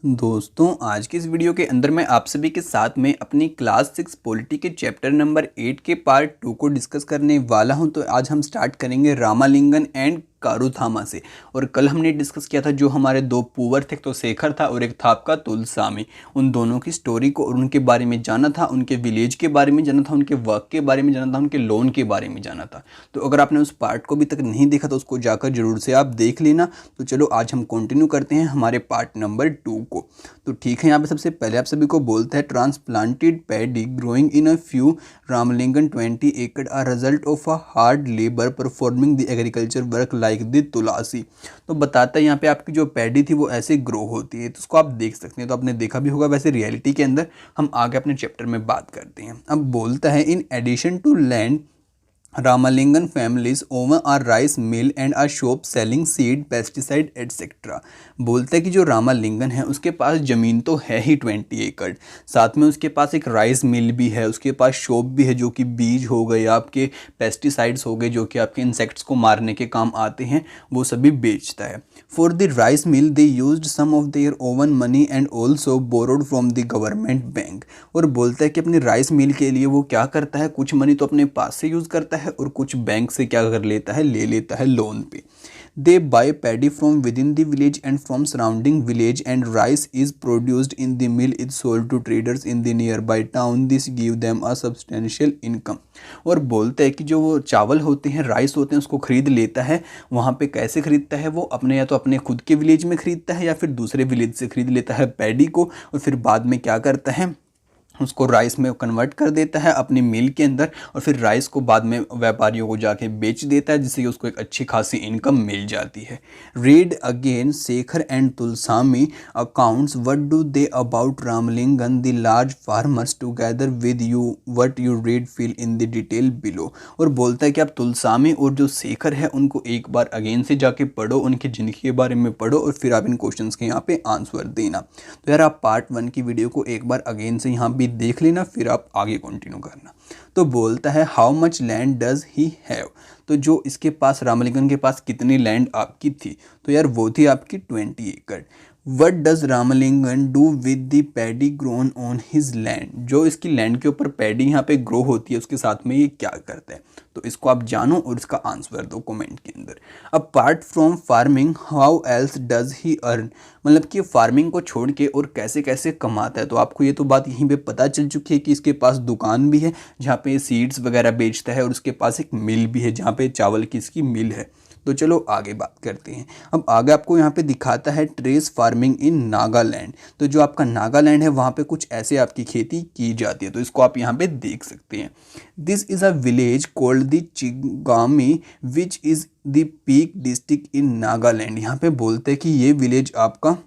दोस्तों आज की इस वीडियो के अंदर मैं आप सभी के साथ में अपनी क्लास 6 पॉलिटी के चैप्टर नंबर 8 के पार्ट 2 को डिस्कस करने वाला हूं। तो आज हम स्टार्ट करेंगे रामालिंगन एंड कारूथामा से। और कल हमने डिस्कस किया था जो हमारे दो पुवर थे, तो शेखर था और एक था आपका तुलसामी। उन दोनों की स्टोरी को और उनके बारे में जाना था, उनके विलेज के बारे में जाना था, उनके वर्क के बारे में जाना था, उनके लोन के बारे में जाना था। तो अगर आपने उस पार्ट को अभी तक नहीं देखा तो उसको जाकर जरूर से आप देख लेना। तो चलो आज हम कंटिन्यू करते हैं हमारे पार्ट नंबर 2 को। तो ठीक है, यहाँ पे सबसे पहले आप सभी को बोलता है transplanted paddy growing in a few Ramalingam 20 एकड़ are result of a hard labour performing the agriculture work like the Tulsi. तो बताता है यहाँ पे आपकी जो पैडी थी वो ऐसे ग्रो होती है, तो उसको आप देख सकते हैं। तो आपने देखा भी होगा वैसे रियलिटी के अंदर। हम आगे अपने चैप्टर में बात करते हैं। अब बोलता है in addition to land Ramalingam families own a rice mill and a shop selling seed, pesticide etc। बोलते हैं कि जो रामालिंगन है उसके पास ज़मीन तो है ही 20 एकड़, साथ में उसके पास एक राइस मिल भी है, उसके पास शॉप भी है जो कि बीज हो गए, आपके पेस्टिसाइड्स हो गए जो कि आपके इंसेक्ट्स को मारने के काम आते हैं, वो सभी बेचता है। For the rice mill they used some of their own money and also borrowed from the government bank. और बोलता है कि अपनी राइस मिल के लिए वो क्या करता है, कुछ मनी तो अपने पास से यूज़ करता है और कुछ बैंक से क्या कर लेता है, ले लेता है लोन पे। They buy paddy from within the village and from surrounding village and rice is produced in the mill is sold to traders in the nearby town, this give them a substantial income. और बोलते हैं कि जो वो चावल होते हैं, rice होते हैं, उसको खरीद लेता है। वहाँ पे कैसे खरीदता है वो, अपने या तो अपने खुद के विलेज में खरीदता है या फिर दूसरे विलेज से खरीद लेता है पैडी को, और फिर बाद में क्या करता है, उसको राइस में कन्वर्ट कर देता है अपनी मिल के अंदर, और फिर राइस को बाद में व्यापारियों को जाके बेच देता है, जिससे कि उसको एक अच्छी खासी इनकम मिल जाती है। Read again Shekhar and Tulsami accounts what do they about Ramalingam the large farmers together with you what you read fill in the detail below. और बोलता है कि आप तुलसामी और जो शेखर है उनको एक बार अगेन से जाके पढ़ो, उनकी जिंदगी के बारे में पढ़ो, और फिर आप इन क्वेश्चंस के यहाँ पे आंसर देना। तो यार आप पार्ट 1 की वीडियो को एक बार अगेन से यहाँ भी देख लेना, फिर आप आगे कंटिन्यू करना। तो बोलता है how much land does he have. तो जो इसके पास रामलिंगन के पास कितनी लैंड आपकी थी, तो यार वो थी आपकी 20 एकड़। What does Ramalingam do with the paddy grown on his land. जो इसकी लैंड के ऊपर पैडी यहाँ पे ग्रो होती है उसके साथ में ये क्या करता है, तो इसको आप जानो और इसका आंसर दो कमेंट के अंदर। Apart from farming how else does he earn. मतलब कि फार्मिंग को छोड़ के और कैसे कैसे कमाता है। तो आपको ये तो बात यहीं पे पता चल चुकी है कि इसके पास दुकान भी है जहाँ पे सीड्स वगैरह बेचता है, और उसके पास एक मिल भी है जहाँ पे चावल की इसकी मिल है। तो चलो आगे बात करते हैं। अब आगे आपको यहाँ पे दिखाता है ट्रेस फार्मिंग इन नागालैंड। तो जो आपका नागालैंड है वहाँ पे कुछ ऐसे आपकी खेती की जाती है, तो इसको आप यहाँ पे देख सकते हैं। This is a village called the Chizami which is the Phek district in Nagaland. यहाँ पे बोलते हैं कि ये विलेज आपका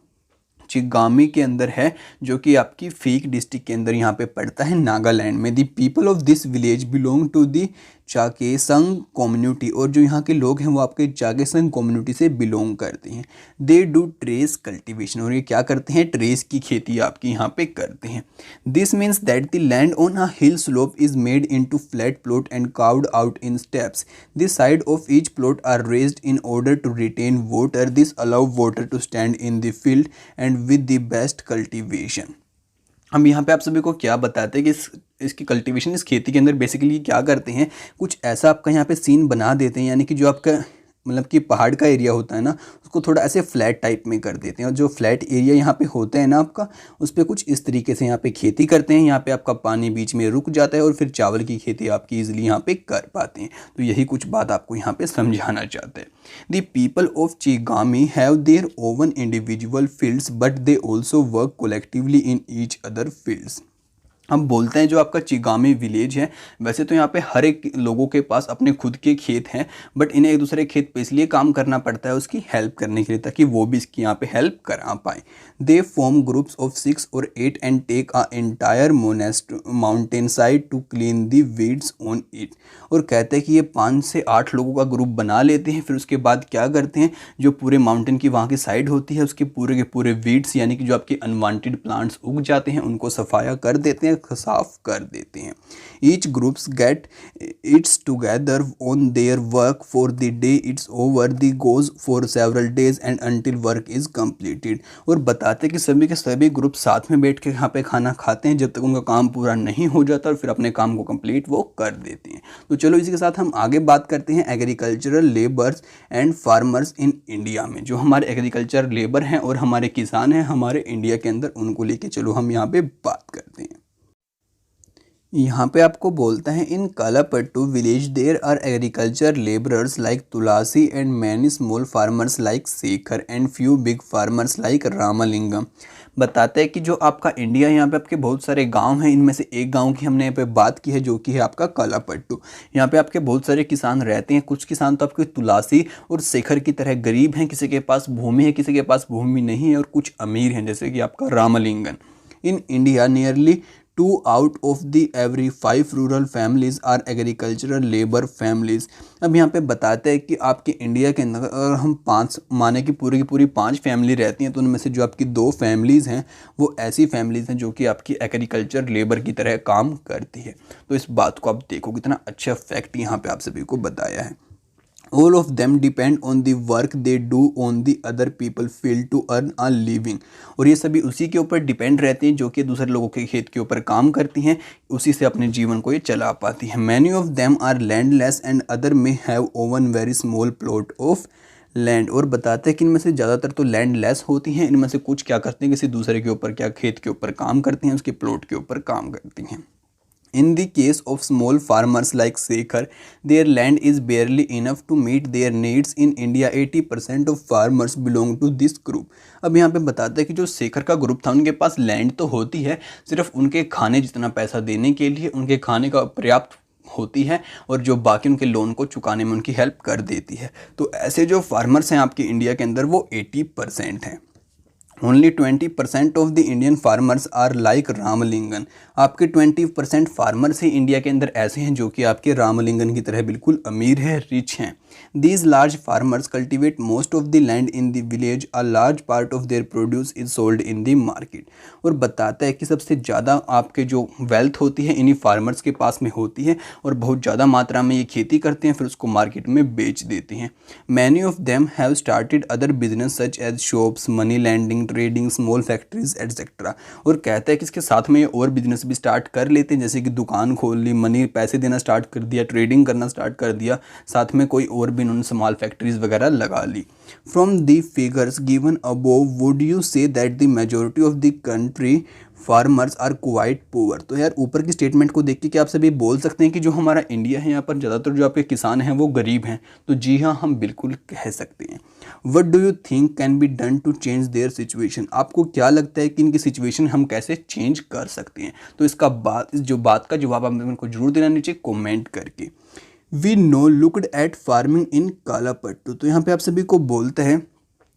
चिगामी के अंदर है, जो कि आपकी फीक डिस्ट्रिक्ट के अंदर यहाँ पे पड़ता है नागालैंड में। The people of this village belong to the Chakhesang community. और जो यहाँ के लोग हैं वो आपके चाकेसंग कम्युनिटी से बिलोंग करते हैं। They do trace cultivation. और ये क्या करते हैं, ट्रेस की खेती आपकी यहाँ पे करते हैं। This means that the land on a hill slope is made into flat plot and carved out in steps. This side of each plot are raised in order to retain water. This allow water to stand in the field and with the best cultivation. हम यहाँ पे आप सभी को क्या बताते हैं कि इसकी कल्टीवेशन, इस खेती के अंदर बेसिकली क्या करते हैं, कुछ ऐसा आपका यहाँ पे सीन बना देते हैं, यानी कि जो आपका मतलब कि पहाड़ का एरिया होता है ना, उसको थोड़ा ऐसे फ्लैट टाइप में कर देते हैं। और जो फ्लैट एरिया यहाँ पे होता है ना आपका, उस पर कुछ इस तरीके से यहाँ पे खेती करते हैं। यहाँ पे आपका पानी बीच में रुक जाता है और फिर चावल की खेती आपकी ईजिली यहाँ पे कर पाते हैं। तो यही कुछ बात आपको यहाँ पे समझाना चाहते हैं। The people of Chizami have their own individual fields but they also work collectively in each other fields. हम बोलते हैं जो आपका चिगामी विलेज है, वैसे तो यहाँ पे हर एक लोगों के पास अपने खुद के खेत हैं, बट इन्हें एक दूसरे खेत पे इसलिए काम करना पड़ता है उसकी हेल्प करने के लिए, ताकि वो भी इसकी यहाँ पे हेल्प करा पाए। दे फॉर्म ग्रुप्स ऑफ 6 और 8 and take a entire mountain side to clean the weeds on it. और कहते हैं कि ये 5 से 8 लोगों का ग्रुप बना लेते हैं। फिर उसके बाद क्या करते हैं, जो पूरे माउंटेन की वहाँ की साइड होती है उसके पूरे के पूरे वीड्स यानी कि जो आपके अनवांटेड प्लांट्स उग जाते हैं उनको सफाया कर देते हैं, साफ कर देते हैं। Each groups get its together on their work for the day it's over the goes for several days and until work is completed. और बताते कि सभी के सभी ग्रुप साथ में बैठ के यहाँ पे खाना खाते हैं जब तक उनका काम पूरा नहीं हो जाता और फिर अपने काम को कंप्लीट वो कर देते हैं। तो चलो इसी के साथ हम आगे बात करते हैं agricultural labours and farmers in India में। जो हमारे एग्रीकल्चर लेबर हैं और हमारे किसान हैं हमारे इंडिया के अंदर, उनको लेके चलो हम यहाँ पे बात करते हैं। यहाँ पे आपको बोलता है in Kalapattu village there are agriculture labourers like Tulsi and many small farmers like Shekhar and few big farmers like Ramalingam. बताते हैं कि जो आपका इंडिया यहाँ पे आपके बहुत सारे गांव हैं, इनमें से एक गांव की हमने यहाँ पे बात की है जो कि है आपका कालापट्टू। यहाँ पे आपके बहुत सारे किसान रहते हैं। कुछ किसान तो आपके तुलसी और शेखर की तरह गरीब हैं, किसी के पास भूमि है किसी के पास भूमि नहीं है, और कुछ अमीर हैं जैसे कि आपका Ramalingam. In India nearly 2 out of the every 5 rural families are agricultural labour families. अब यहाँ पे बताते हैं कि आपके इंडिया के अंदर अगर हम 5 माने कि पूरी की पूरी 5 फैमिली रहती हैं तो उनमें से जो आपकी 2 फैमिलीज़ हैं वो ऐसी फैमिलीज़ हैं जो कि आपकी एग्रीकल्चर लेबर की तरह काम करती है। तो इस बात को आप देखो कितना अच्छा फैक्ट यहाँ पे आप सभी को बताया है। All of them depend on the work they do on the other people field to earn a living। और ये सभी उसी के ऊपर डिपेंड रहते हैं जो कि दूसरे लोगों के खेत के ऊपर काम करती हैं, उसी से अपने जीवन को ये चला पाती हैं। Many of them are landless and other may have own very small plot of land. और बताते हैं कि इनमें से ज़्यादातर तो लैंडलेस होती हैं, इनमें से कुछ क्या करते हैं किसी दूसरे के ऊपर क्या खेत के ऊपर काम करती हैं, उसके प्लॉट के ऊपर काम करती हैं। In the case of small farmers like Shekhar, their land is barely enough to meet their needs. In India, 80% of farmers belong to this group। अब यहाँ पे बताते हैं कि जो शेखर का ग्रुप था उनके पास लैंड तो होती है, सिर्फ उनके खाने जितना पैसा देने के लिए उनके खाने का पर्याप्त होती है और जो बाकी उनके लोन को चुकाने में उनकी हेल्प कर देती है। तो ऐसे जो फार्मर्स हैं आपके इंडिया के अंदर वो 80% हैं। Only 20% of the Indian farmers are like Ramalingam. आपके 20% फार्मर्स ही इंडिया के अंदर ऐसे हैं जो कि आपके रामलिंगन की तरह बिल्कुल अमीर है, रिच हैं। These large farmers cultivate most of the land in the village. A large part of their produce is sold in the market। और बताता है कि सबसे ज़्यादा आपके जो वेल्थ होती है इन्हीं फार्मर्स के पास में होती है और बहुत ज़्यादा मात्रा में ये खेती करते हैं फिर उसको मार्केट में बेच देते हैं। Many of them have started other business such as shops, money lending, trading, small factories etcetera. और कहता है कि इसके साथ में और बिजनेस भी स्टार्ट कर लेते हैं जैसे कि दुकान खोल ली, मनी पैसे देना स्टार्ट कर दिया, ट्रेडिंग करना स्टार्ट कर दिया, साथ में कोई और भी उन्होंने स्मॉल फैक्ट्रीज वगैरह लगा ली। From the figures given above would you say that the majority of the country farmers are quite poor. तो यार ऊपर की स्टेटमेंट को देख के क्या आप सभी बोल सकते हैं कि जो हमारा इंडिया है यहाँ पर ज़्यादातर जो आपके किसान हैं वो गरीब हैं? तो जी हाँ, हम बिल्कुल कह सकते हैं। What do you think can be done to change their situation. आपको क्या लगता है कि इनकी सिचुएशन हम कैसे चेंज कर सकते हैं? तो इसका बात का जवाब आप मेरे को जरूर देना नीचे कॉमेंट करके। We no looked at farming in Kalapattu. तो यहाँ पे आप सभी को बोलते हैं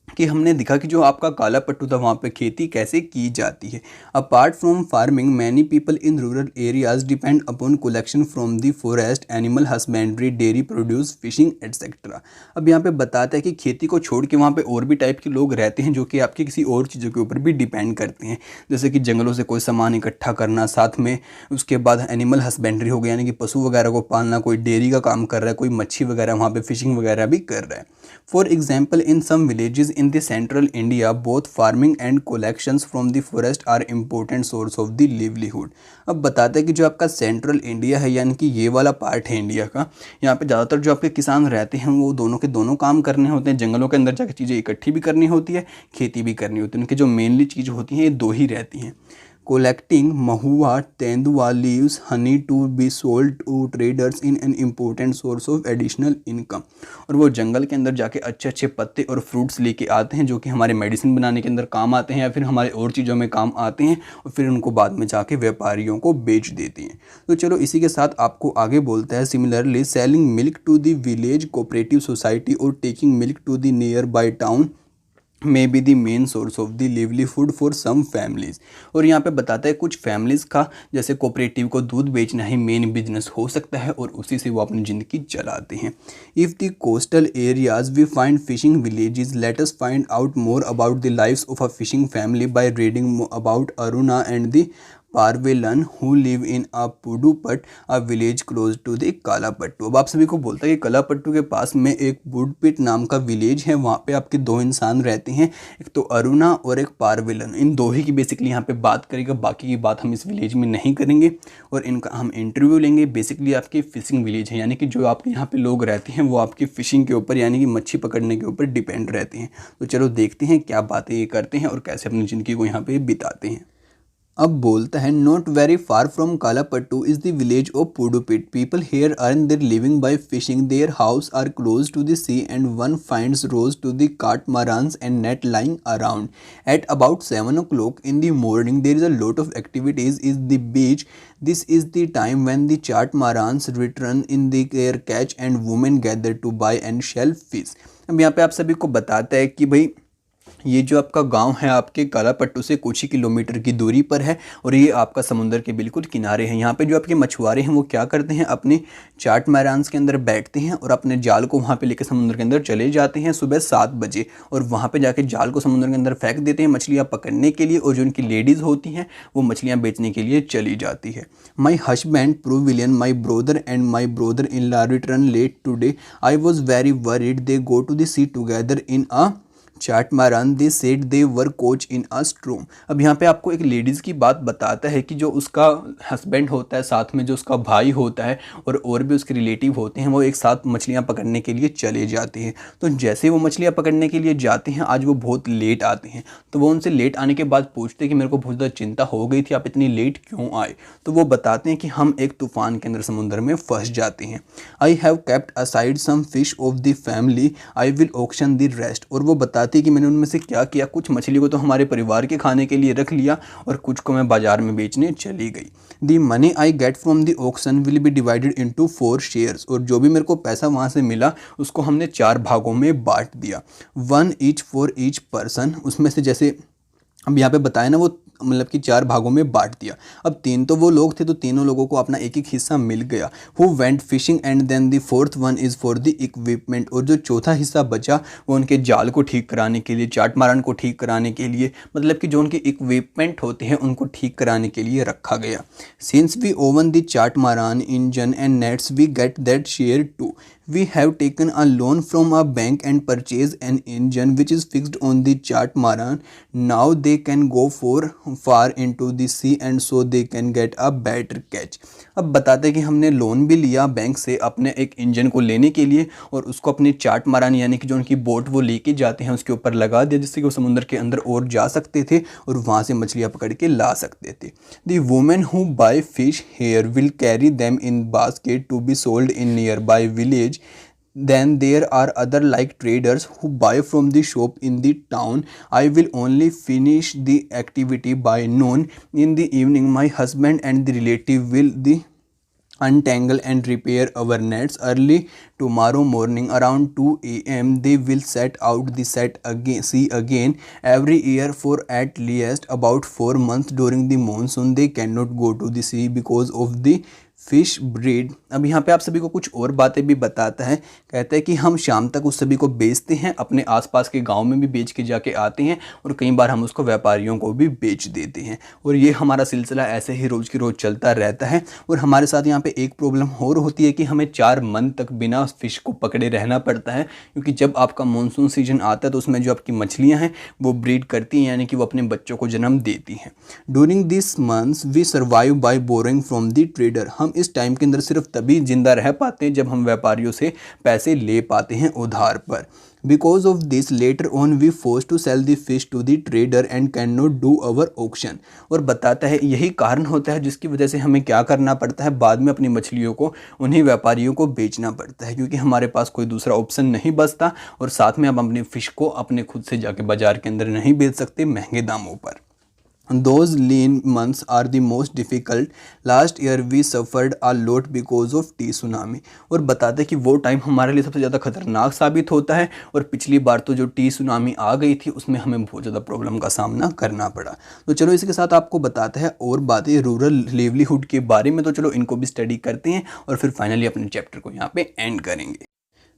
कि हमने देखा कि जो आपका कालापट्टू था वहाँ पे खेती कैसे की जाती है। Apart from farming many people in rural areas depend upon collection from the forest, animal husbandry, dairy produce, fishing etcetera. अब यहाँ पे बताता है कि खेती को छोड़ के वहाँ पे और भी टाइप के लोग रहते हैं जो कि आपकी किसी और चीज़ों के ऊपर भी डिपेंड करते हैं, जैसे कि जंगलों से कोई सामान इकट्ठा करना, साथ में उसके बाद एनिमल हस्बेंड्री हो गया यानी कि पशु वगैरह को पालना, कोई डेयरी का काम कर रहा है, कोई मच्छी वगैरह वहाँ पर फिशिंग वगैरह भी कर रहा है। For example in some villages in the central India, both farming and collections from the forest are important source of the livelihood। अब बताते हैं कि जो आपका सेंट्रल इंडिया है यानी कि ये वाला पार्ट है इंडिया का, यहाँ पे ज़्यादातर जो आपके किसान रहते हैं वो दोनों के दोनों काम करने होते हैं। जंगलों के अंदर जाकर चीज़ें इकट्ठी भी करनी होती है, खेती भी करनी होती है। उनकी जो मेनली चीज़ होती हैं ये 2 ही रहती हैं। Collecting mahua तेंदुआ leaves honey to be sold to traders in an important source of additional income। और वो जंगल के अंदर जाके अच्छे अच्छे पत्ते और फ्रूट्स लेके आते हैं जो कि हमारे मेडिसिन बनाने के अंदर काम आते हैं या फिर हमारे और चीज़ों में काम आते हैं और फिर उनको बाद में जाके व्यापारियों को बेच देते हैं। तो चलो इसी के साथ आपको आगे बोलता है similarly selling milk to the village cooperative society और taking milk to the nearby town may be the main source of the livelihood for some families. और यहाँ पे बताता है कुछ फैमिलीज़ का जैसे कोऑपरेटिव को दूध बेचना ही मेन बिजनेस हो सकता है और उसी से वो अपनी ज़िंदगी चलाते हैं। If the coastal areas we find fishing villages, let us find out more about the lifes of a fishing family by reading about Aruna and the Paravelan who live in a Pudupet a village close to the Kalapattu. अब आप सभी को बोलता है कि कालापट्टू के पास में एक पुडुपिट नाम का विलेज है, वहाँ पे आपके दो इंसान रहते हैं, एक तो अरुणा और एक पारवेलन। इन दो ही की बेसिकली यहाँ पे बात करेगा, बाकी की बात हम इस विलेज में नहीं करेंगे और इनका हम इंटरव्यू लेंगे। बेसिकली आपकी फिशिंग विलेज है, यानी कि जो आपके यहाँ पे लोग रहते हैं वो आपकी फिशिंग के ऊपर यानी कि मच्छी पकड़ने के ऊपर डिपेंड रहते हैं। तो चलो देखते हैं क्या बातें ये करते हैं और कैसे अपनी ज़िंदगी को यहाँ पे बिताते हैं। अब बोलता है not very far from Kalapattu is the village of Pudupet. People here earn their living by fishing. Their house are close to the sea and one finds rows to the catamaran and net lying around. At about 7 o'clock in the morning there is a lot of activities is the beach. This is the time when the catamarans return in their catch and women gather to buy and sell fish. अब यहाँ पे आप सभी को बताता है कि भाई ये जो आपका गांव है आपके कालापट्टू से कुछ ही किलोमीटर की दूरी पर है और ये आपका समुंदर के बिल्कुल किनारे हैं। यहाँ पे जो आपके मछुआरे हैं वो क्या करते हैं, अपने कैटमैरान्स के अंदर बैठते हैं और अपने जाल को वहाँ पे लेकर समुद्र के अंदर चले जाते हैं सुबह 7 बजे और वहाँ पे जाके जाल को समुद्र के अंदर फेंक देते हैं मछलियाँ पकड़ने के लिए, और जो उनकी लेडीज़ होती हैं वो मछलियाँ बेचने के लिए चली जाती है। My husband Paravelan my brother and my brother in law return late today. I was very worried. They go to the sea together in a catamaran. They said they were caught in a storm. अब यहाँ पे आपको एक ladies की बात बताता है कि जो उसका हस्बैंड होता है, साथ में जो उसका भाई होता है और भी उसके रिलेटिव होते हैं, वो एक साथ मछलियाँ पकड़ने के लिए चले जाते हैं। तो जैसे वो मछलियाँ पकड़ने के लिए जाते हैं, आज वो बहुत लेट आते हैं, तो वो उनसे लेट आने के बाद पूछते हैं कि मेरे को बहुत ज़्यादा चिंता हो गई थी, आप इतनी लेट क्यों आए? तो वो बताते हैं कि हम एक तूफ़ान के अंदर समुद्र में फंस जाते हैं। I have kept aside some fish of the family, I will auction the rest. और वो बताते कि मैंने उनमें से क्या किया, कुछ मछली को तो हमारे परिवार के खाने के लिए रख लिया और कुछ को मैं बाजार में बेचने चली गई। The money I get from the auction will be divided into 4 shares. और जो भी मेरे को पैसा वहाँ से मिला उसको हमने 4 भागों में बांट दिया, 1 ईच फॉर ईच पर्सन। उसमें से जैसे अब यहाँ पे बताया ना, वो मतलब कि 4 भागों में बांट दिया। अब 3 तो वो लोग थे, तो तीनों लोगों को अपना एक हिस्सा मिल गया। Who went fishing and then the 4th one is for the equipment. और जो चौथा हिस्सा बचा वो उनके जाल को ठीक कराने के लिए, कैटमैरान को ठीक कराने के लिए, मतलब कि जो उनके इक्विपमेंट होते हैं उनको ठीक कराने के लिए रखा गया। Since we own the catamaran engine and nets we get that share too. We have taken a loan from a bank and purchased an engine which is fixed on the catamaran. Now they can go far into the sea and so they can get a better catch. अब बताते हैं कि हमने loan भी लिया bank से अपने एक इंजन को लेने के लिए और उसको अपने कैटमैरान यानी कि जो उनकी बोट वो लेके जाते हैं उसके ऊपर लगा दिया, जिससे कि वो समुद्र के अंदर और जा सकते थे और वहाँ से मछलियाँ पकड़ के ला सकते थे। The women who buy fish here will carry them in basket to be sold in nearby village. Then there are other like traders who buy from the shop in the town. I will only finish the activity by noon. In the evening my husband and the relative will untangle and repair our nets. Early tomorrow morning around 2 a.m. they will set out the sea again. Every year for at least about 4 months during the monsoon they cannot go to the sea because of the fish breed. अब यहाँ पे आप सभी को कुछ और बातें भी बताता है, कहता है कि हम शाम तक उस सभी को बेचते हैं, अपने आसपास के गांव में भी बेच के जाके आते हैं और कई बार हम उसको व्यापारियों को भी बेच देते हैं। और ये हमारा सिलसिला ऐसे ही रोज़ की रोज़ चलता रहता है। और हमारे साथ यहाँ पे एक प्रॉब्लम और होती है कि हमें 4 मंथ तक बिना फ़िश को पकड़े रहना पड़ता है, क्योंकि जब आपका मानसून सीजन आता है तो उसमें जो आपकी मछलियाँ हैं वो ब्रीड करती हैं, यानी कि वो अपने बच्चों को जन्म देती हैं। During this months we survive by borrowing from the trader. हम इस टाइम के अंदर सिर्फ तभी जिंदा रह पाते हैं जब हम व्यापारियों से पैसे ले पाते हैं उधार पर। Because of this later on we forced to sell the fish to the trader and cannot do our auction। और बताता है यही कारण होता है जिसकी वजह से हमें क्या करना पड़ता है, बाद में अपनी मछलियों को उन्हीं व्यापारियों को बेचना पड़ता है, क्योंकि हमारे पास कोई दूसरा ऑप्शन नहीं बचता और साथ में हम अपनी फ़िश को अपने खुद से जाके बाज़ार के अंदर नहीं बेच सकते महंगे दामों पर। Those lean months are the most difficult. Last year we suffered a lot because of T tsunami. और बताते हैं कि वो टाइम हमारे लिए सबसे ज़्यादा खतरनाक साबित होता है और पिछली बार तो जो टी सुनामी आ गई थी उसमें हमें बहुत ज़्यादा प्रॉब्लम का सामना करना पड़ा। तो चलो इसके साथ आपको बताते हैं और बातें रूरल लिवलीहुड के बारे में, तो चलो इनको भी स्टडी करते हैं और फिर फाइनली अपने चैप्टर को यहाँ पे एंड करेंगे।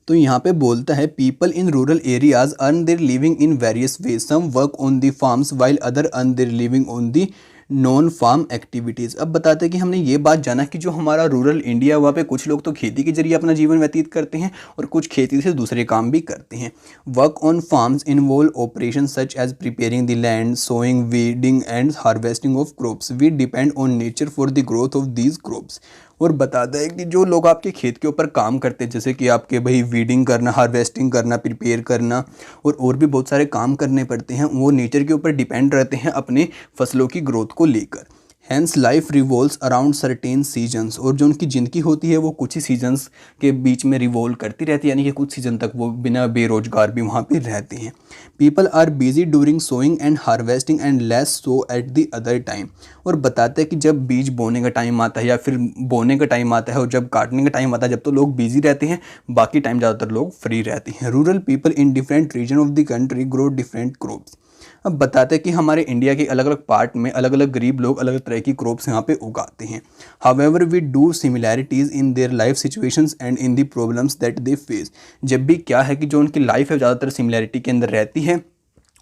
तो यहाँ पे बोलता है people in rural areas earn their living in various ways. Some work on the farms while other earn their living on the non farm activities. अब बताते हैं कि हमने ये बात जाना कि जो हमारा रूरल इंडिया वहाँ पे कुछ लोग तो खेती के जरिए अपना जीवन व्यतीत करते हैं और कुछ खेती से दूसरे काम भी करते हैं। Work on farms involve operation such as preparing the land, sowing, weeding and harvesting of crops. We depend on nature for the growth of these crops. और बताता है कि जो लोग आपके खेत के ऊपर काम करते हैं, जैसे कि आपके भाई वीडिंग करना, हार्वेस्टिंग करना, प्रिपेयर करना और भी बहुत सारे काम करने पड़ते हैं, वो नेचर के ऊपर डिपेंड रहते हैं अपने फसलों की ग्रोथ को लेकर। Hence life revolves around certain seasons. और जो उनकी ज़िंदगी होती है वो कुछ ही सीजन्स के बीच में रिवॉल्व करती रहती है, यानी कि कुछ सीजन तक वो बिना बेरोजगार भी वहाँ पे रहते हैं। People are busy during sowing and harvesting and less so at the other time. और बताते हैं कि जब बीज बोने का टाइम आता है या फिर बोने का टाइम आता है और जब काटने का टाइम आता है, जब तो लोग बिजी रहते हैं, बाकी टाइम ज़्यादातर लोग फ्री रहते हैं। Rural people in different region of the country grow different crops. अब बताते हैं कि हमारे इंडिया के अलग अलग पार्ट में अलग अलग गरीब लोग अलग अलग तरह की क्रॉप्स यहाँ पे उगाते हैं। However we do similarities in their life situations and in the problems that they face. जब भी क्या है कि जो उनकी लाइफ है ज़्यादातर सिमिलैरिटी के अंदर रहती है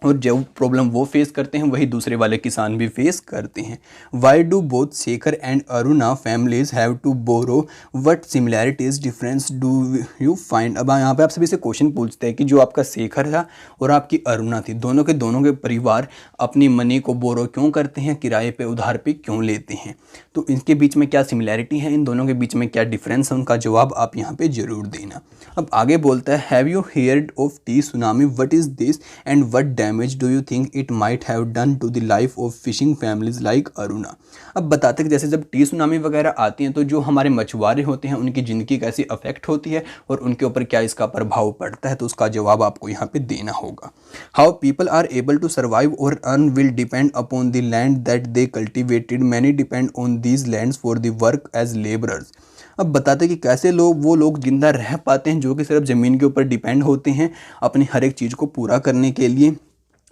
और जो प्रॉब्लम वो फेस करते हैं वही दूसरे वाले किसान भी फेस करते हैं। Why do both Shekhar and Aruna families have to borrow, what similarities difference do you find. अब यहाँ पे आप सभी से क्वेश्चन पूछते हैं कि जो आपका शेखर था और आपकी अरुणा थी, दोनों के परिवार अपनी मनी को बोरो क्यों करते हैं, किराए पे उधार पे क्यों लेते हैं, तो इनके बीच में क्या सिमिलैरिटी है, इन दोनों के बीच में क्या डिफरेंस है, उनका जवाब आप यहाँ पे जरूर देना। अब आगे बोलता है, have you heard of tsunami, what is this and what damage do you think it might have done to the life of fishing families like Aruna. अब बताते हैं कि जैसे जब टी सुनामी वगैरह आती हैं तो जो हमारे मछुआरे होते हैं उनकी ज़िंदगी कैसी अफेक्ट होती है और उनके ऊपर क्या इसका प्रभाव पड़ता है, तो उसका जवाब आपको यहाँ पे देना होगा। How people are able to survive और earn will depend upon the land that they cultivated, many depend on these lands for the work as labourers. अब बताते हैं कि कैसे वो लोग जिंदा रह पाते हैं जो कि सिर्फ ज़मीन के ऊपर डिपेंड होते हैं अपनी हर एक चीज़ को पूरा करने के लिए,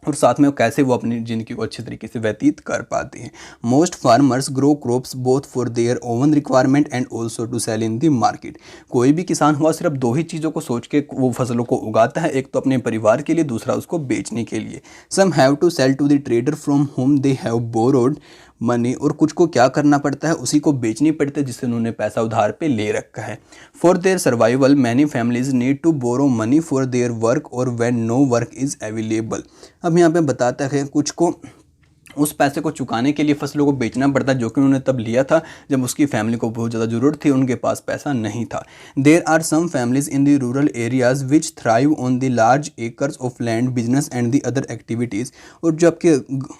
और साथ में कैसे वो अपनी ज़िंदगी को अच्छे तरीके से व्यतीत कर पाते हैं। Most farmers grow crops both for their own requirement and also to sell in the market. कोई भी किसान हुआ सिर्फ दो ही चीज़ों को सोच के वो फसलों को उगाता है, एक तो अपने परिवार के लिए, दूसरा उसको बेचने के लिए। Some have to sell to the trader from whom they have borrowed money. और कुछ को क्या करना पड़ता है, उसी को बेचनी पड़ती है जिससे उन्होंने पैसा उधार पे ले रखा है। For their survival many families need to borrow money for their work और when no work is available. अब यहाँ पे बताता है कुछ को उस पैसे को चुकाने के लिए फसलों को बेचना पड़ता है जो कि उन्होंने तब लिया था जब उसकी फैमिली को बहुत ज़्यादा ज़रूरत थी, उनके पास पैसा नहीं था। There are some families in the rural areas which thrive on the large acres of land business and the other activities. और जो आपके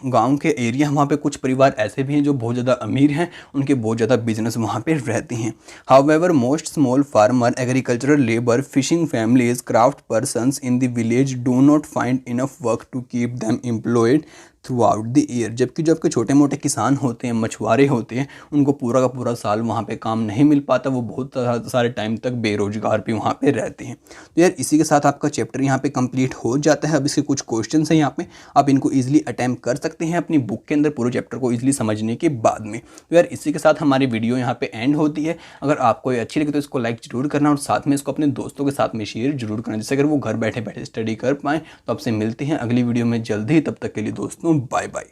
गाँव के एरिया वहाँ पे कुछ परिवार ऐसे भी हैं जो बहुत ज़्यादा अमीर हैं, उनके बहुत ज़्यादा बिजनेस वहाँ पर रहते हैं। However most small farmer, agricultural labour, fishing families, craft persons in the village do not find enough work to keep them employed throughout the year. जबकि जो आपके छोटे मोटे किसान होते हैं, मछुआरे होते हैं, उनको पूरा का पूरा साल वहाँ पे काम नहीं मिल पाता, वो बहुत सारे टाइम तक बेरोजगार भी वहाँ पे रहते हैं। तो यार इसी के साथ आपका चैप्टर यहाँ पे कंप्लीट हो जाता है। अब इसके कुछ क्वेश्चन हैं यहाँ पे, आप इनको ईजिली अटैम्प्ट कर सकते हैं अपनी बुक के अंदर पूरे चैप्टर को ईजिली समझने के बाद में। तो यार इसी के साथ हमारी वीडियो यहाँ पे एंड होती है। अगर आपको ये अच्छी लगे तो इसको लाइक जरूर करना और साथ में इसको अपने दोस्तों के साथ में शेयर जरूर करना, जिससे अगर वो घर बैठे बैठे स्टडी कर पाएँ। तो आपसे मिलते हैं अगली वीडियो में जल्द ही, तब तक के लिए दोस्तों बाय बाय।